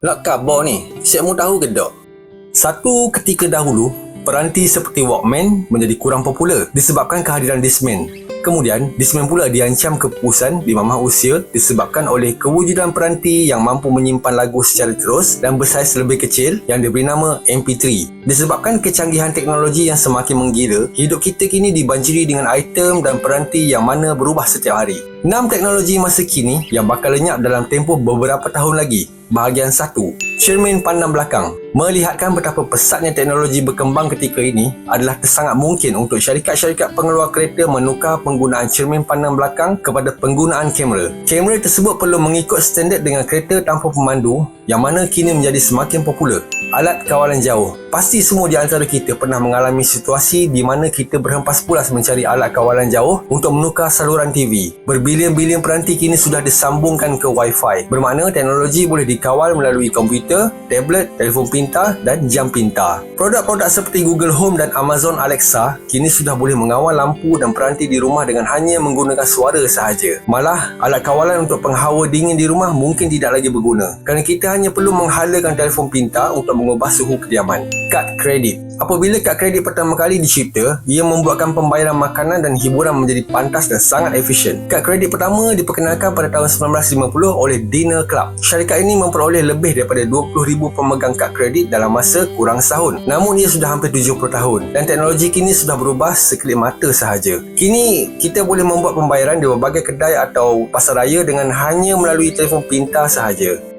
Nak khabar ni, siap mu tahu ke tak? Satu ketika dahulu, peranti seperti Walkman menjadi kurang popular disebabkan kehadiran Discman. Kemudian, Discman pula diancam kepupusan di mamah usia disebabkan oleh kewujudan peranti yang mampu menyimpan lagu secara terus dan bersaiz lebih kecil yang diberi nama MP3. Disebabkan kecanggihan teknologi yang semakin menggila, hidup kita kini dibanjiri dengan item dan peranti yang mana berubah setiap hari. 6 teknologi masa kini yang bakal lenyap dalam tempoh beberapa tahun lagi. Bahagian 1. Cermin pandang belakang. Melihatkan betapa pesatnya teknologi berkembang ketika ini adalah sangat mungkin untuk syarikat-syarikat pengeluar kereta menukar penggunaan cermin pandang belakang kepada penggunaan kamera. Kamera tersebut perlu mengikut standard dengan kereta tanpa pemandu yang mana kini menjadi semakin popular. Alat kawalan jauh. Pasti semua di antara kita pernah mengalami situasi di mana kita berhempas pulas mencari alat kawalan jauh untuk menukar saluran TV. Berbilion-bilion peranti kini sudah disambungkan ke Wi-Fi. Bermakna teknologi boleh dikawal melalui komputer, tablet, telefon pintar dan jam pintar. Produk-produk seperti Google Home dan Amazon Alexa kini sudah boleh mengawal lampu dan peranti di rumah dengan hanya menggunakan suara sahaja. Malah, alat kawalan untuk penghawa dingin di rumah mungkin tidak lagi berguna kerana kita hanya perlu menghalakan telefon pintar untuk mengubah suhu kediaman. Kad kredit. Apabila kad kredit pertama kali dicipta, ia membuatkan pembayaran makanan dan hiburan menjadi pantas dan sangat efisien. Kad kredit pertama diperkenalkan pada tahun 1950 oleh Dinner Club. Syarikat ini memperoleh lebih daripada 20,000 pemegang kad kredit dalam masa kurang setahun. Namun ia sudah hampir 70 tahun dan teknologi kini sudah berubah sekelip mata sahaja. Kini kita boleh membuat pembayaran di berbagai kedai atau pasar raya dengan hanya melalui telefon pintar sahaja.